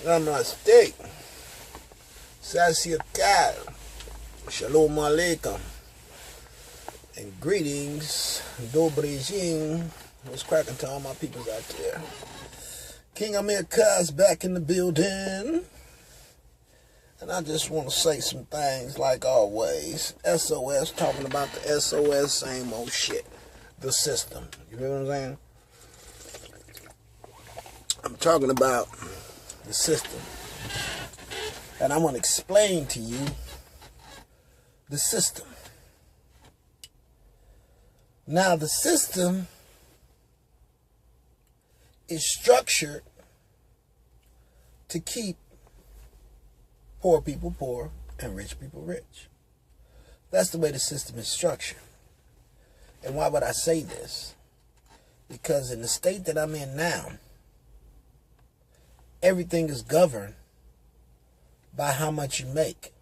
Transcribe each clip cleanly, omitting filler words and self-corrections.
Namaste. Sasyakal. Shalom Alaikum. And greetings. Dobre Jing. What's cracking to all my peoples out there? King Amir Kaz back in the building. And I just want to say some things like always. SOS, talking about the SOS, same old shit. The system. You know what I'm saying? I'm talking about the system. And I want to explain to you the system. Now, the system is structured to keep poor people poor and rich people rich. That's the way the system is structured. And why would I say this? Because in the state that I'm in now, everything is governed by how much you make.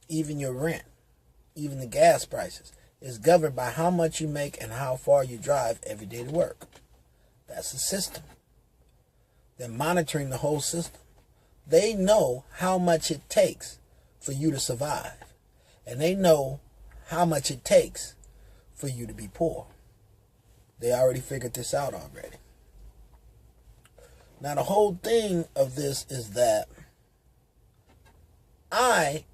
Even your rent, even the gas prices, is governed by how much you make and how far you drive every day to work. That's the system. They're monitoring the whole system. They know how much it takes for you to survive. And they know how much it takes for you to be poor. They already figured this out already. Now, the whole thing of this is that I,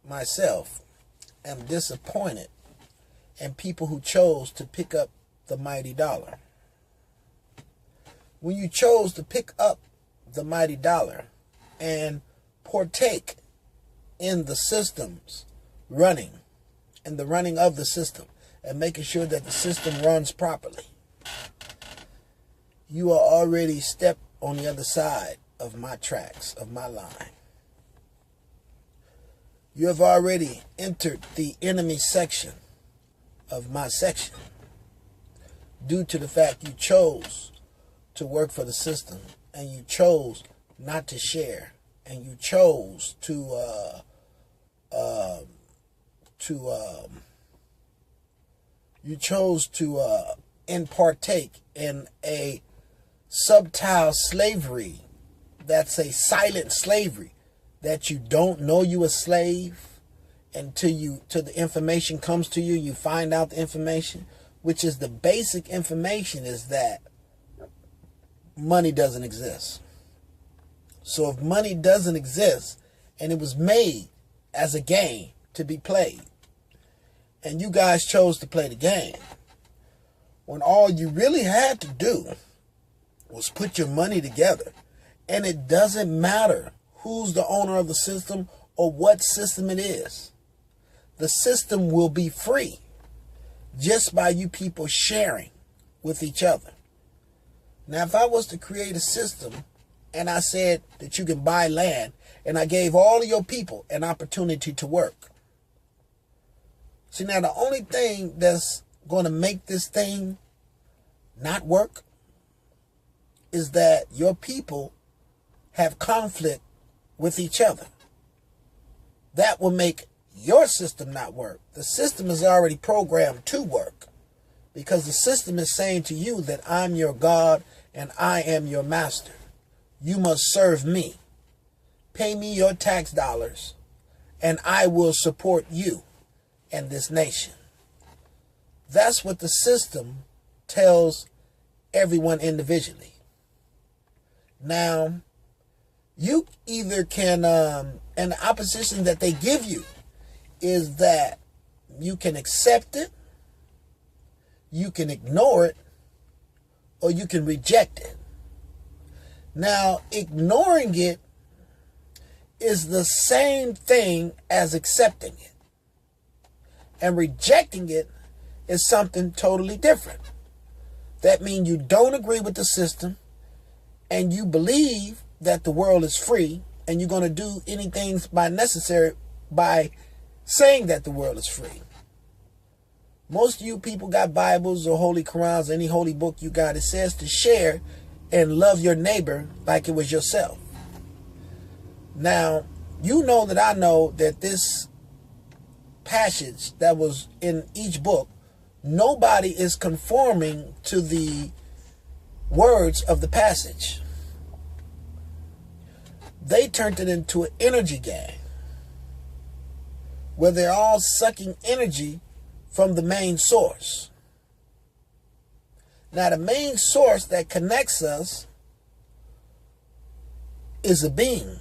myself, am disappointed in people who chose to pick up the mighty dollar. When you chose to pick up the mighty dollar and partake in the system's running, and the running of the system, and making sure that the system runs properly, you are already stepped on the other side of my tracks, of my line. You have already entered the enemy section of my section due to the fact you chose to work for the system, and you chose not to share, and you chose to partake in a subtile slavery that's a silent slavery, that you don't know you a slave until the information comes to you. You find out the information, which is the basic information, is that money doesn't exist. So if money doesn't exist and it was made as a game to be played, and you guys chose to play the game, when all you really had to do was put your money together, and it doesn't matter who's the owner of the system or what system it is, the system will be free just by you people sharing with each other. Now, if I was to create a system and I said that you can buy land, and I gave all of your people an opportunity to work. See, now the only thing that's going to make this thing not work is that your people have conflict with each other. That will make your system not work. The system is already programmed to work, because the system is saying to you that I'm your God and I am your master. You must serve me. Pay me your tax dollars and I will support you and this nation. That's what the system tells everyone individually. Now, you either can, and the opposition that they give you is that you can accept it, you can ignore it, or you can reject it. Now, ignoring it is the same thing as accepting it. And rejecting it is something totally different. That means you don't agree with the system, and you believe that the world is free, and you're going to do anything by necessary by saying that the world is free. Most of you people got Bibles or Holy Qurans, any holy book you got. It says to share and love your neighbor like it was yourself. Now, you know that I know that this passage that was in each book, nobody is conforming to the words of the passage. They turned it into an energy game where they're all sucking energy from the main source. Now, the main source that connects us is a being.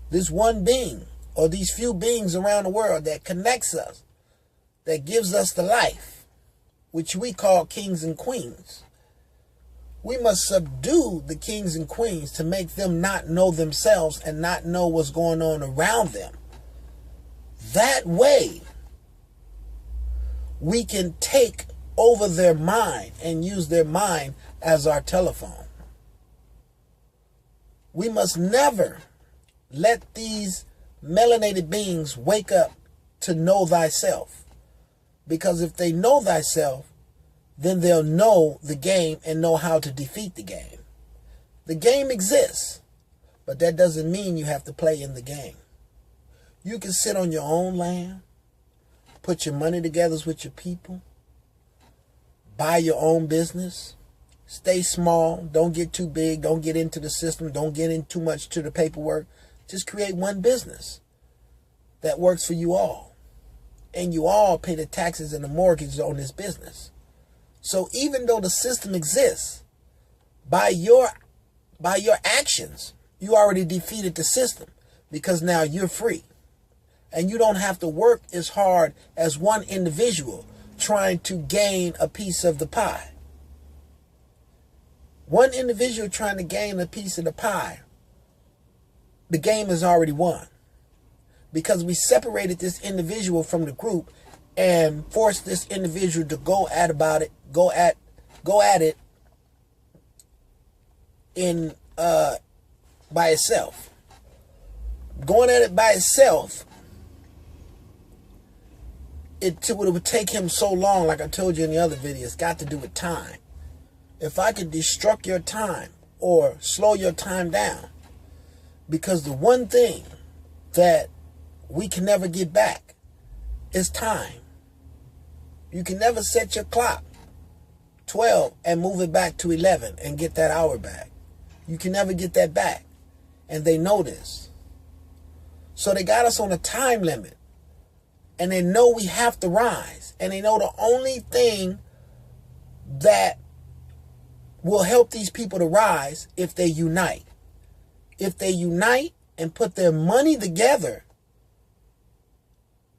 This one being, or these few beings around the world that connects us, that gives us the life, which we call kings and queens. We must subdue the kings and queens to make them not know themselves and not know what's going on around them. That way, we can take over their mind and use their mind as our telephone. We must never let these melanated beings wake up to know thyself. Because if they know thyself, then they'll know the game and know how to defeat the game. The game exists, but that doesn't mean you have to play in the game. You can sit on your own land, put your money together with your people, buy your own business, stay small, don't get too big, don't get into the system, don't get in too much to the paperwork. Just create one business that works for you all. And you all pay the taxes and the mortgages on this business. So even though the system exists, by your actions, you already defeated the system, because now you're free. And you don't have to work as hard as one individual trying to gain a piece of the pie. One individual trying to gain a piece of the pie, the game is already won. Because we separated this individual from the group and forced this individual to go at it in by itself. Going at it by itself, it would take him so long, like I told you in the other video. It's got to do with time. If I could destruct your time or slow your time down, because the one thing that we can never get back is time. You can never set your clock 12 and move it back to 11 and get that hour back. You can never get that back. And they know this. So they got us on a time limit. And they know we have to rise. And they know the only thing that will help these people to rise if they unite. If they unite and put their money together,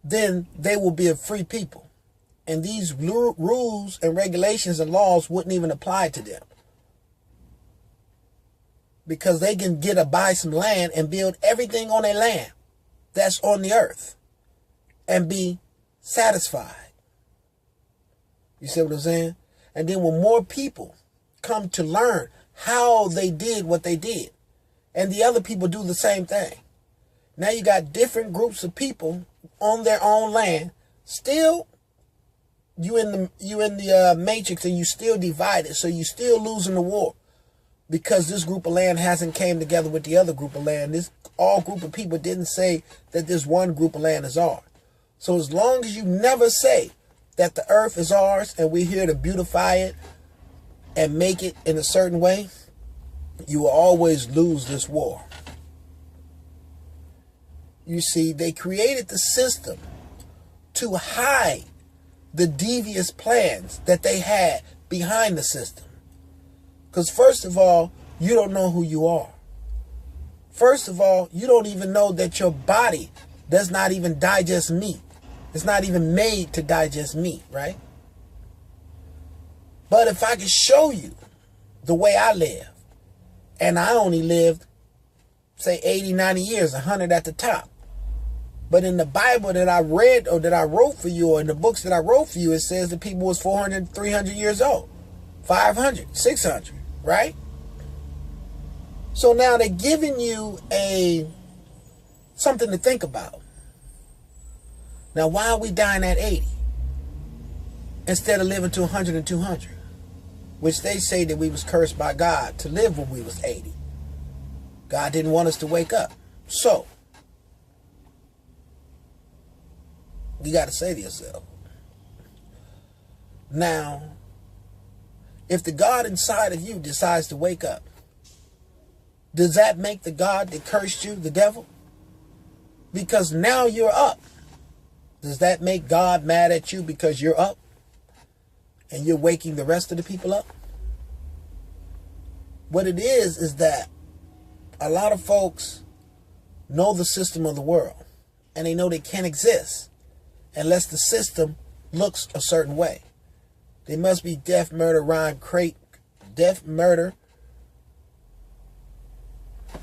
then they will be a free people. And these rules and regulations and laws wouldn't even apply to them. Because they can buy some land and build everything on their land that's on the earth and be satisfied. You see what I'm saying? And then when more people come to learn how they did what they did, and the other people do the same thing, now you got different groups of people on their own land. Still, you in the matrix, and you still divided, so you still losing the war, because this group of land hasn't came together with the other group of land. This all group of people didn't say that this one group of land is ours. So as long as you never say that the earth is ours and we're here to beautify it and make it in a certain way, you will always lose this war. You see, they created the system to hide the devious plans that they had behind the system. Because first of all, you don't know who you are. First of all, you don't even know that your body does not even digest meat. It's not even made to digest meat, right? But if I could show you the way I live, and I only lived, say, 80, 90 years, 100 at the top. But in the Bible that I read or that I wrote for you, or in the books that I wrote for you, it says that people was 400, 300 years old, 500, 600, right? So now they're giving you something to think about. Now, why are we dying at 80 instead of living to 100 and 200? Which they say that we was cursed by God to live when we was 80. God didn't want us to wake up. So, you got to say to yourself, now, if the God inside of you decides to wake up, Does that make the God that cursed you the devil? Because now you're up. Does that make God mad at you because you're up and you're waking the rest of the people up? What it is that a lot of folks know the system of the world, and they know they can't exist unless the system looks a certain way. They must be death, murder, rhyme, crate, death, murder.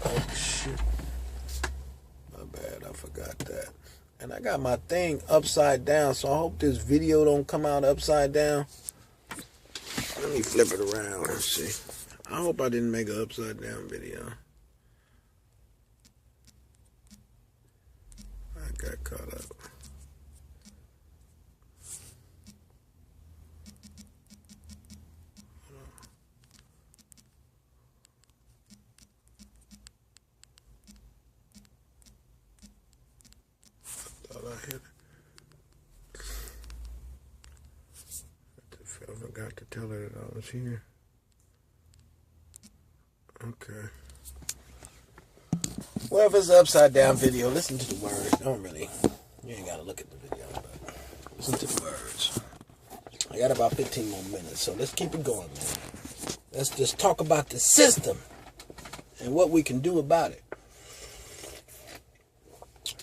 Oh, shit. My bad, I forgot that. And I got my thing upside down, so I hope this video don't come out upside down. Let me flip it around and see. I hope I didn't make an upside down video. I got caught up. I hit it. I forgot to tell her that I was here. Okay. Well, if it's an upside down video, listen to the words. Don't really. You ain't gotta look at the video, but listen to the words. I got about 15 more minutes, so let's keep it going, man. Let's just talk about the system and what we can do about it.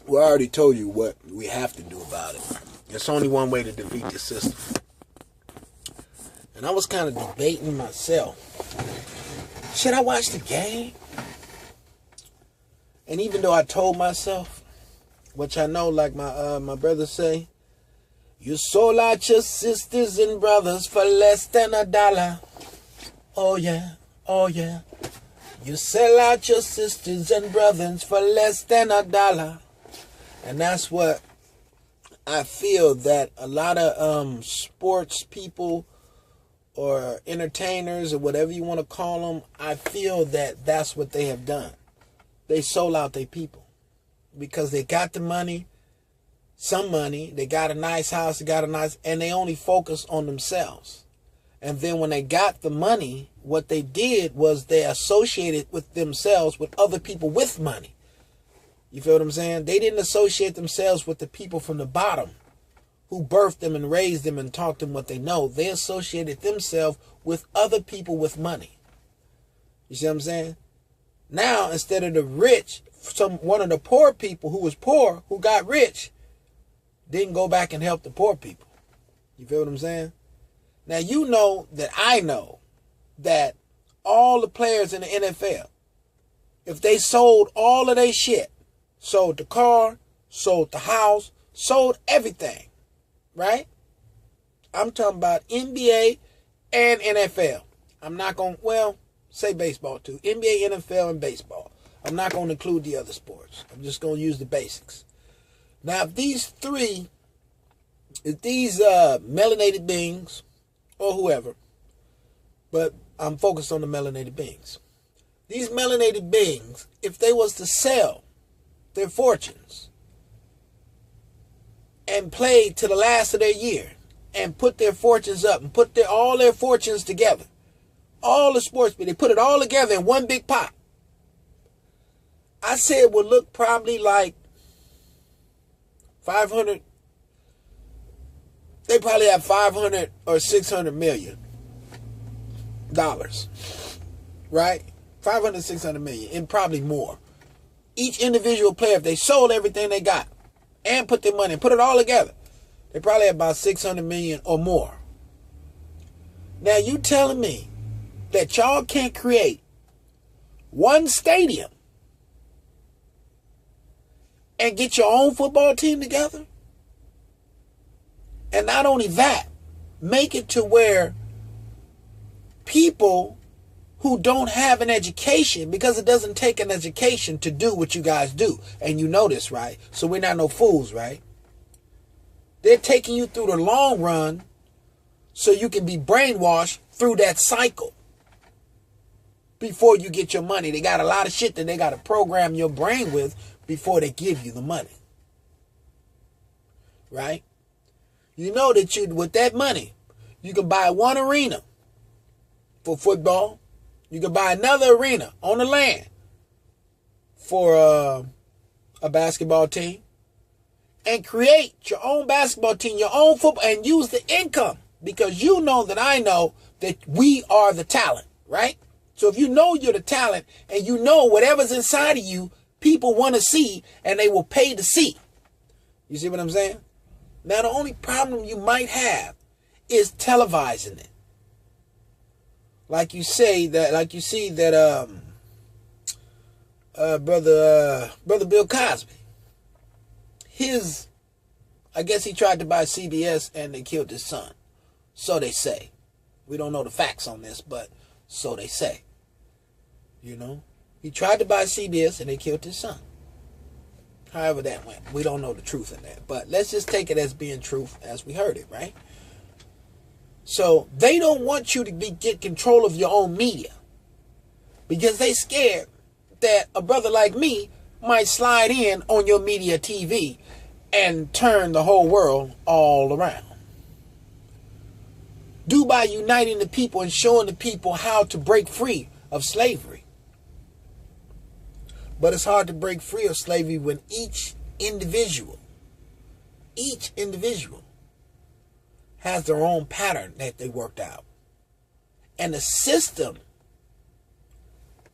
Well, I already told you what we have to do about it. There's only one way to defeat the system. And I was kind of debating myself. Should I watch the game? And even though I told myself, which I know, like my brothers say, you sold out your sisters and brothers for less than $1. Oh yeah, oh yeah. You sell out your sisters and brothers for less than $1. And that's what I feel that a lot of sports people or entertainers or whatever you want to call them, I feel that that's what they have done. They sold out their people because they got the money, some money, they got a nice house, and they only focus on themselves. And then when they got the money, what they did was they associated with themselves with other people with money. You feel what I'm saying? They didn't associate themselves with the people from the bottom who birthed them and raised them and taught them what they know. They associated themselves with other people with money. You see what I'm saying? Now, instead of the rich, one of the poor people who was poor, who got rich, didn't go back and help the poor people. You feel what I'm saying? Now, you know that I know that all the players in the NFL, if they sold all of their shit, sold the car, sold the house, sold everything, right? I'm talking about NBA and NFL. I'm not going to, well, say baseball too. NBA, NFL, and baseball. I'm not going to include the other sports. I'm just going to use the basics. Now, if these melanated beings, or whoever, but I'm focused on the melanated beings. These melanated beings, if they was to sell their fortunes and play to the last of their year and put their fortunes up and put all their fortunes together, all the sports, they put it all together in one big pot, I say it would look probably like 500. They probably have 500 or 600 million dollars, right? 500, 600 million, and probably more. Each individual player, if they sold everything they got and put their money and put it all together, they probably have about 600 million or more. Now, you telling me that y'all can't create one stadium and get your own football team together? And not only that, make it to where people who don't have an education, because it doesn't take an education to do what you guys do. And you know this, right? So we're not no fools, right? They're taking you through the long run so you can be brainwashed through that cycle before you get your money. They got a lot of shit that they got to program your brain with before they give you the money. Right? You know that with that money, you can buy one arena for football. You can buy another arena on the land for a basketball team and create your own basketball team, your own football, and use the income, because you know that I know that we are the talent, right? So if you know you're the talent and you know whatever's inside of you, people want to see and they will pay to see. You see what I'm saying? Now, the only problem you might have is televising it. Like you see that brother Bill Cosby. I guess he tried to buy CBS and they killed his son. So they say. We don't know the facts on this, but so they say. You know? He tried to buy CBS and they killed his son. However that went. We don't know the truth in that. But let's just take it as being truth as we heard it, right? So they don't want you to get control of your own media, because they scared that a brother like me might slide in on your media TV and turn the whole world all around. Do by uniting the people and showing the people how to break free of slavery. But it's hard to break free of slavery when each individual has their own pattern that they worked out. And the system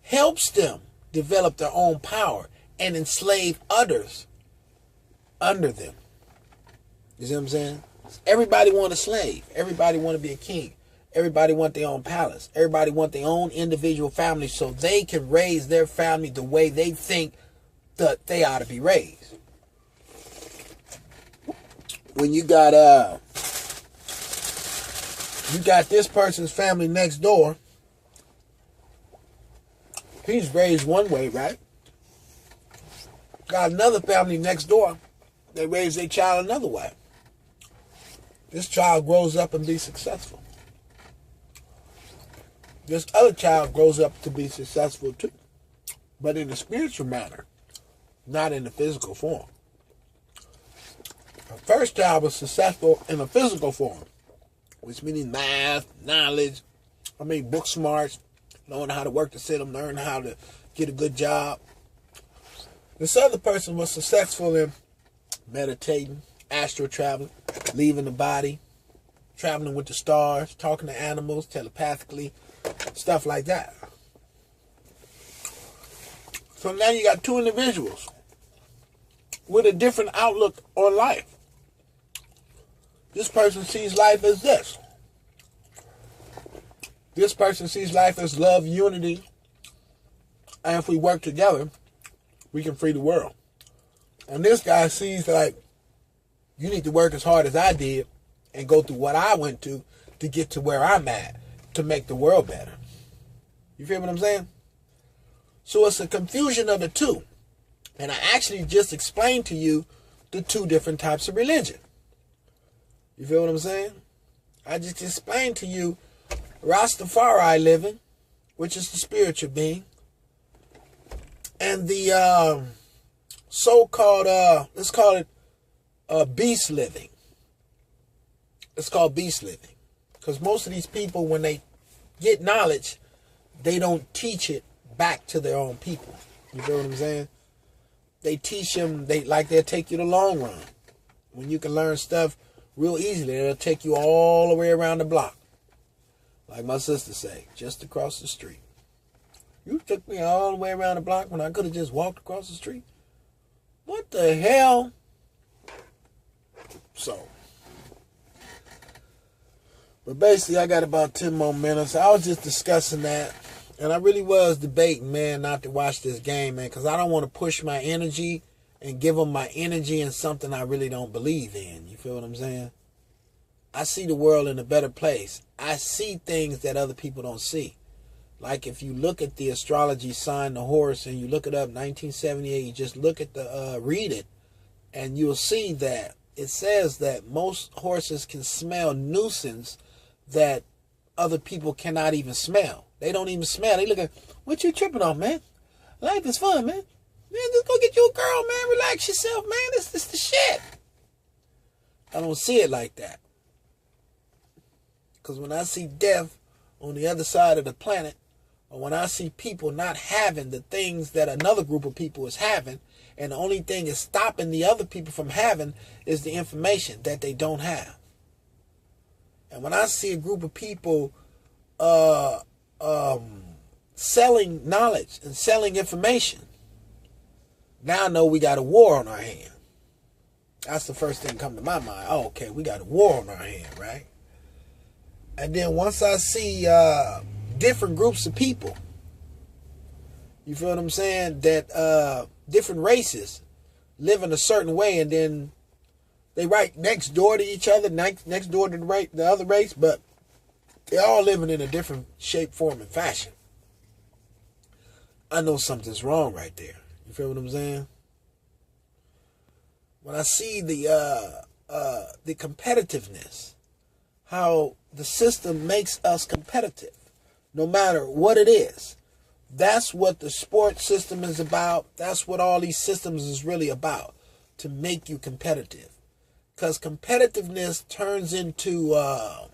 helps them develop their own power and enslave others under them. You see what I'm saying? Everybody want a slave. Everybody want to be a king. Everybody want their own palace. Everybody want their own individual family so they can raise their family the way they think that they ought to be raised. When you got this person's family next door, he's raised one way, right? Got another family next door, they raise their child another way. This child grows up and be successful. This other child grows up to be successful too, but in a spiritual manner, not in the physical form. The first child was successful in a physical form, which means math, knowledge, book smarts, knowing how to work the system, learn how to get a good job. This other person was successful in meditating, astral traveling, leaving the body, traveling with the stars, talking to animals telepathically, stuff like that. So now you got two individuals with a different outlook on life. This person sees life as this. This person sees life as love, unity, and if we work together, we can free the world. And this guy sees like, you need to work as hard as I did and go through what I went to get to where I'm at to make the world better. You feel what I'm saying? So it's a confusion of the two. And I actually just explained to you the two different types of religion. You feel what I'm saying? I just explained to you Rastafari living, which is the spiritual being, and the so-called, let's call it beast living. It's called beast living. Because most of these people, when they get knowledge, they don't teach it back to their own people. You feel what I'm saying? They teach them, they'll take you the long run. When you can learn stuff real easily, it'll take you all the way around the block. Like my sister say, just across the street. You took me all the way around the block when I could have just walked across the street. What the hell? So, but basically I got about 10 more minutes. I was just discussing that. And I really was debating, man, not to watch this game, man, because I don't want to push my energy and give them my energy in something I really don't believe in. You feel what I'm saying? I see the world in a better place. I see things that other people don't see. Like if you look at the astrology sign, the horse, and you look it up, 1978, you just look at read it, and you'll see that it says that most horses can smell nuisance that other people cannot even smell. They don't even smell. They look at, what you tripping on, man? Life is fun, man. Man, just go get you a girl, man. Relax yourself, man. This is the shit. I don't see it like that. Because when I see death on the other side of the planet, Or when I see people not having the things that another group of people is having, and the only thing is stopping the other people from having is the information that they don't have. And when I see a group of people selling knowledge and selling information, now I know we got a war on our hand. That's the first thing come to my mind. Oh, okay, we got a war on our hand, right? And then once I see different groups of people, you feel what I'm saying, that different races live in a certain way, and then they right next door to each other, next door to the other race, but they're all living in a different shape, form, and fashion. I know something's wrong right there. You feel what I'm saying? When I see the competitiveness, how the system makes us competitive, no matter what it is. That's what the sports system is about. That's what all these systems is really about, to make you competitive. Because competitiveness turns into a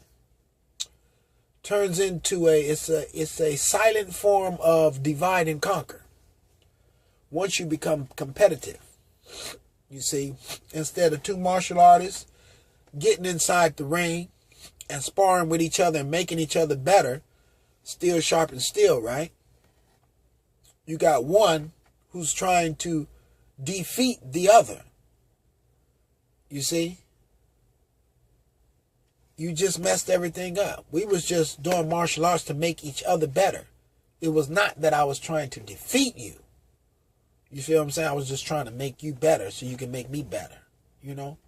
silent form of divide and conquer. Once you become competitive, you see, instead of two martial artists getting inside the ring and sparring with each other and making each other better, steel sharpens steel, right? You got one who's trying to defeat the other. You see? You just messed everything up. We was just doing martial arts to make each other better. It was not that I was trying to defeat you. You feel what I'm saying? I was just trying to make you better so you can make me better, you know?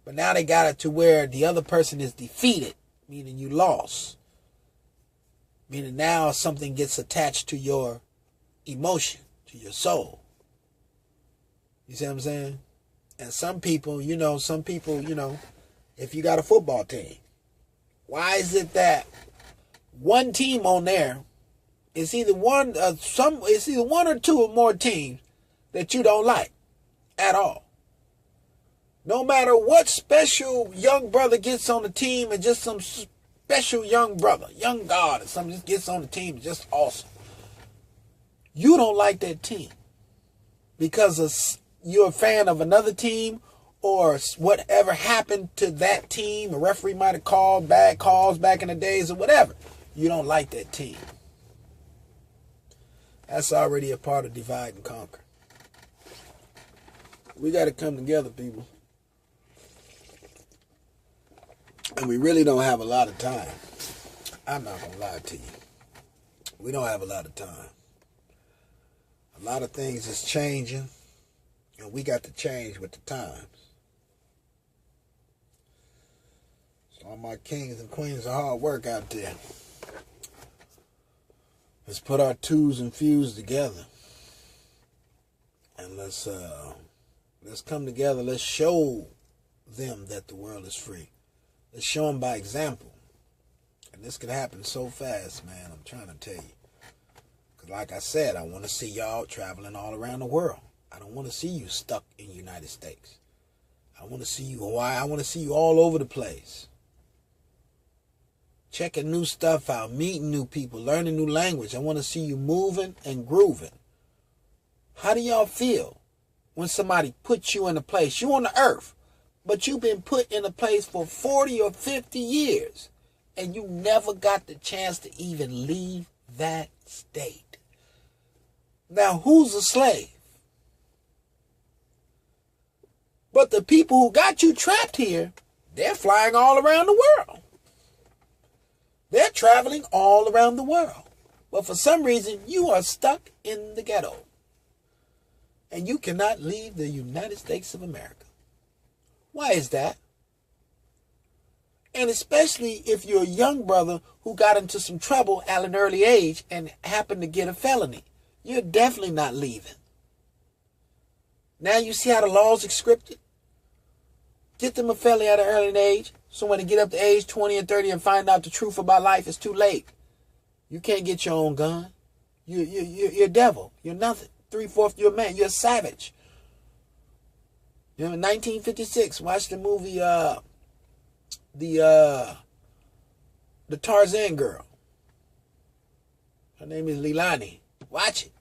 But now they got it to where the other person is defeated, meaning you lost. Meaning now something gets attached to your emotion, to your soul. You see what I'm saying? And some people, if you got a football team, why is it that one team on there is either one or two or more teams that you don't like at all? No matter what special young brother gets on the team, and just some special young brother, young God or something just gets on the team, just awesome. You don't like that team because you're a fan of another team, or whatever happened to that team. A referee might have called bad calls back in the days or whatever. You don't like that team. That's already a part of divide and conquer. We got to come together, people. And we really don't have a lot of time. I'm not going to lie to you. We don't have a lot of time. A lot of things is changing, and we got to change with the times. So all my kings and queens of hard work out there, let's put our twos and fews together, and let's come together. Let's show them that the world is free. Let's show them by example. And this could happen so fast, man. I'm trying to tell you. Because like I said, I want to see y'all traveling all around the world. I don't want to see you stuck in the United States. I want to see you Hawaii. I want to see you all over the place. Checking new stuff out, meeting new people, learning new language. I want to see you moving and grooving. How do y'all feel when somebody puts you in a place? You on the earth, but you've been put in a place for 40 or 50 years, and you never got the chance to even leave that state. Now, who's a slave? But the people who got you trapped here, they're flying all around the world. They're traveling all around the world. But for some reason, you are stuck in the ghetto. And you cannot leave the United States of America. Why is that? And especially if you're a young brother who got into some trouble at an early age and happened to get a felony. You're definitely not leaving. Now you see how the laws are scripted? Get them a felony at an early age, so when they get up to age 20 and 30 and find out the truth about life, it's too late. You can't get your own gun. You're a devil. You're nothing. 3/4, you're a man. You're a savage. You know, in 1956, watch the movie, the Tarzan girl. Her name is Leilani. Watch it.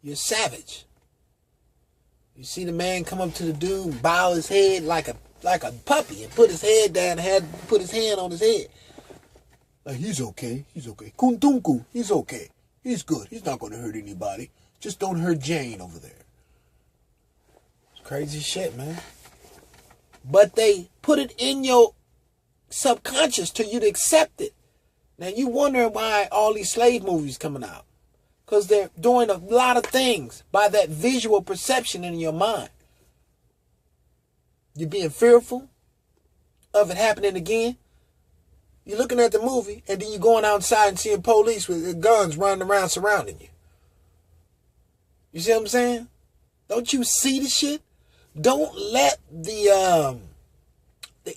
You're savage. You see the man come up to the dude and bow his head like a puppy and put his head down and put his hand on his head. Like, he's okay. He's okay. Kuntunku, he's okay. He's good. He's not going to hurt anybody. Just don't hurt Jane over there. It's crazy shit, man. But they put it in your subconscious till you accept it. Now you wondering why all these slave movies coming out. Because they're doing a lot of things by that visual perception in your mind. You're being fearful of it happening again. You're looking at the movie and then you're going outside and seeing police with guns running around surrounding you. You see what I'm saying? Don't you see the shit? Don't let the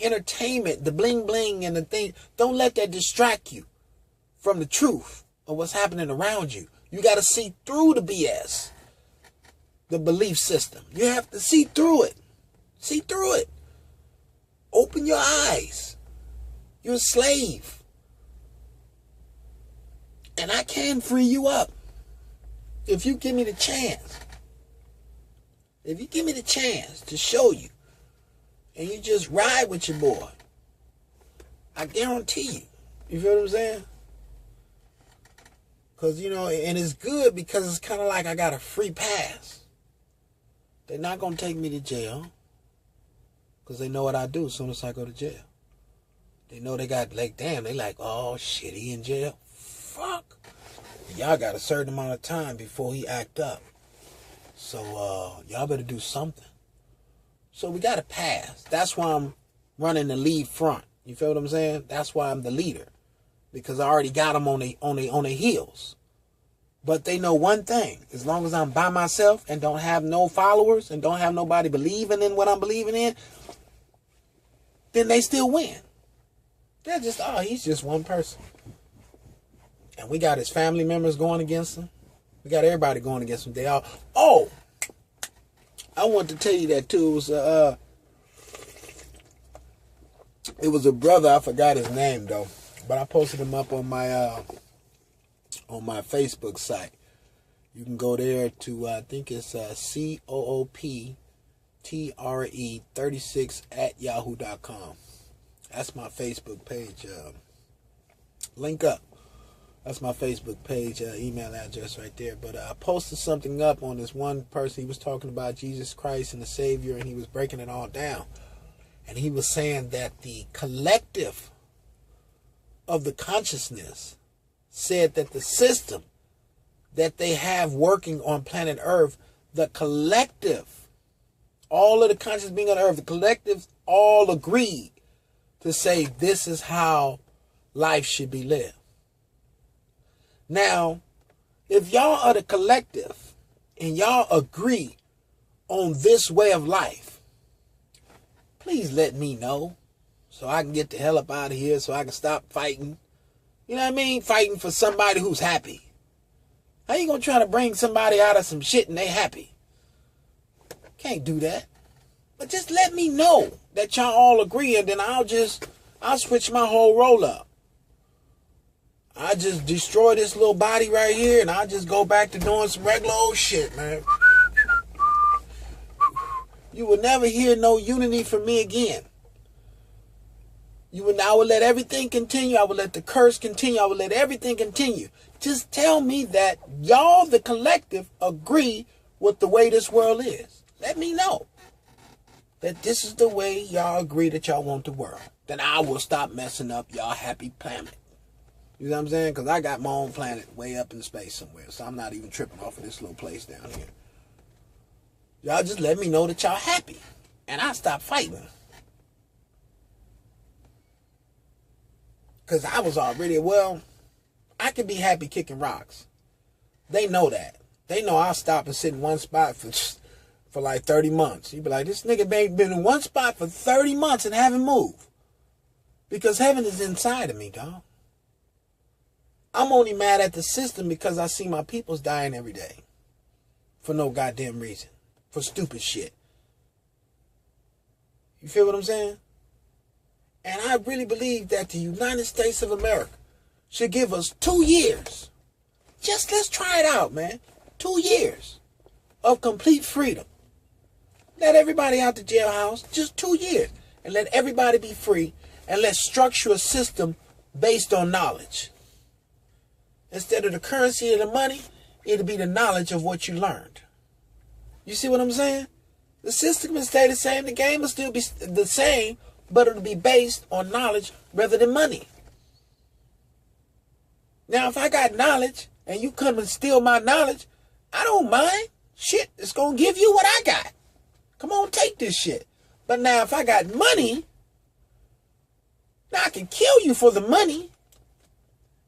entertainment, the bling bling and the thing, don't let that distract you from the truth of what's happening around you. You got to see through the BS, the belief system. You have to see through it. See through it. Open your eyes. You're a slave. And I can free you up if you give me the chance. If you give me the chance to show you and you just ride with your boy, I guarantee you. You feel what I'm saying? Because, you know, and it's good because it's kind of like I got a free pass. They're not going to take me to jail because they know what I do as soon as I go to jail. They know they got, like, damn, they like, oh, shit, he in jail? Fuck. Y'all got a certain amount of time before he act up. So, y'all better do something. So we got to pass. That's why I'm running the lead front. You feel what I'm saying? That's why I'm the leader. Because I already got them on their heels. But they know one thing. As long as I'm by myself and don't have no followers and don't have nobody believing in what I'm believing in, then they still win. They're just, oh, he's just one person. And we got his family members going against him. We got everybody going against him. They all, oh, I want to tell you that too. It was a brother, I forgot his name though. But I posted him up on my Facebook site. You can go there to, I think it's COOPTRE36@yahoo.com. That's my Facebook page. Link up. That's my Facebook page, email address right there. But I posted something up on this one person. He was talking about Jesus Christ and the Savior, and he was breaking it all down. And he was saying that the collective of the consciousness said that the system that they have working on planet Earth, the collective, all of the conscious being on Earth, the collective all agreed to say this is how life should be lived. Now, if y'all are the collective and y'all agree on this way of life, please let me know so I can get the hell up out of here so I can stop fighting. You know what I mean? Fighting for somebody who's happy. How you gonna try to bring somebody out of some shit and they happy? Can't do that. But just let me know that y'all all agree and then I'll switch my whole roll up. I just destroy this little body right here and I'll just go back to doing some regular old shit, man. You will never hear no unity from me again. I will let everything continue. I will let the curse continue. I will let everything continue. Just tell me that y'all, the collective, agree with the way this world is. Let me know that this is the way y'all agree that y'all want the world. Then I will stop messing up y'all happy planet. You know what I'm saying? Because I got my own planet way up in space somewhere. So I'm not even tripping off of this little place down here. Y'all just let me know that y'all happy. And I'll stop fighting. Because I was already, I could be happy kicking rocks. They know that. They know I'll stop and sit in one spot for like 30 months. You'd be like, this nigga been in one spot for 30 months and haven't moved. Because heaven is inside of me, dog. I'm only mad at the system because I see my peoples dying every day. For no goddamn reason. For stupid shit. You feel what I'm saying? And I really believe that the United States of America should give us 2 years Just let's try it out, man. 2 years of complete freedom. Let everybody out the jailhouse, just 2 years. And let everybody be free. And let's structure a system based on knowledge. Instead of the currency and the money, it'll be the knowledge of what you learned. You see what I'm saying? The system will stay the same. The game will still be the same, but it'll be based on knowledge rather than money. Now, if I got knowledge and you come and steal my knowledge, I don't mind. Shit, it's going to give you what I got. Come on, take this shit. But now, if I got money, now I can kill you for the money.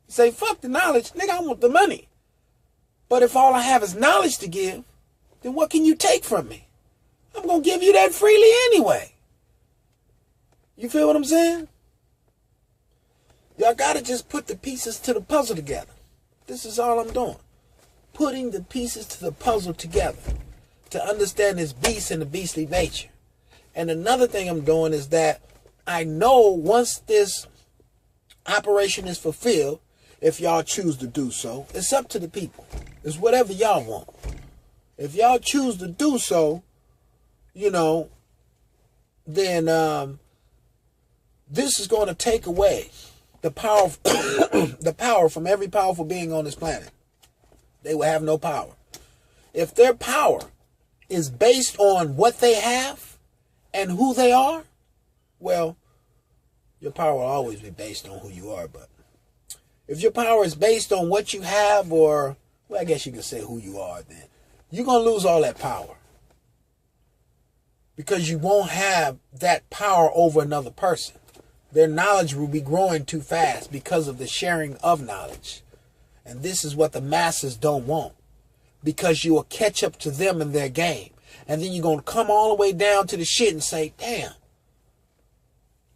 Say, fuck the knowledge. Nigga, I want the money. But if all I have is knowledge to give, then what can you take from me? I'm going to give you that freely anyway. You feel what I'm saying? Y'all got to just put the pieces to the puzzle together. This is all I'm doing. Putting the pieces to the puzzle together to understand this beast and the beastly nature. And another thing I'm doing is that I know once this operation is fulfilled, if y'all choose to do so, it's up to the people. It's whatever y'all want. If y'all choose to do so, you know, then this is going to take away the power, the power from every powerful being on this planet. They will have no power. If their power is based on what they have and who they are, well, your power will always be based on who you are. But if your power is based on what you have, or, well, I guess you could say who you are, then you're going to lose all that power. Because you won't have that power over another person. Their knowledge will be growing too fast because of the sharing of knowledge. And this is what the masses don't want. Because you will catch up to them in their game. And then you're going to come all the way down to the shit and say, damn,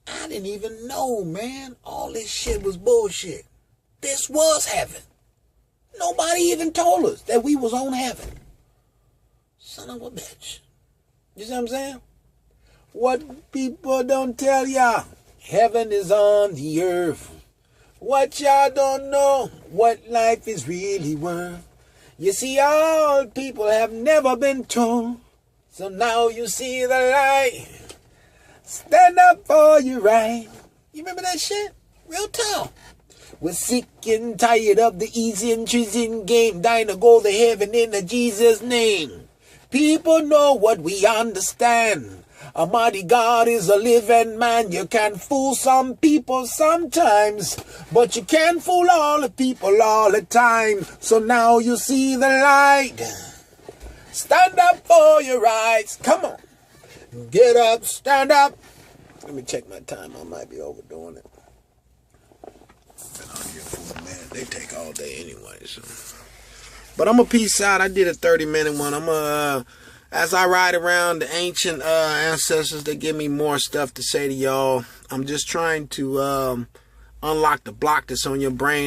I didn't even know, man. All this shit was bullshit. This was heaven. Nobody even told us that we was on heaven. Son of a bitch. You see what I'm saying? What people don't tell y'all. Heaven is on the earth. What y'all don't know. What life is really worth. You see, all people have never been told. So now you see the light. Stand up for your right. You remember that shit? Real talk. We're sick and tired of the easy and choosing game. Dying to go to heaven in the Jesus name. People know what we understand. A mighty God is a living man. You can fool some people sometimes, but you can't fool all the people all the time. So now you see the light. Stand up for your rights. Come on. Get up, stand up. Let me check my time. I might be overdoing it. Been out here for a minute. They take all day anyway, so. But I'm a peace out. I did a 30-minute one. As I ride around the ancient ancestors, they give me more stuff to say to y'all. I'm just trying to unlock the block that's on your brain.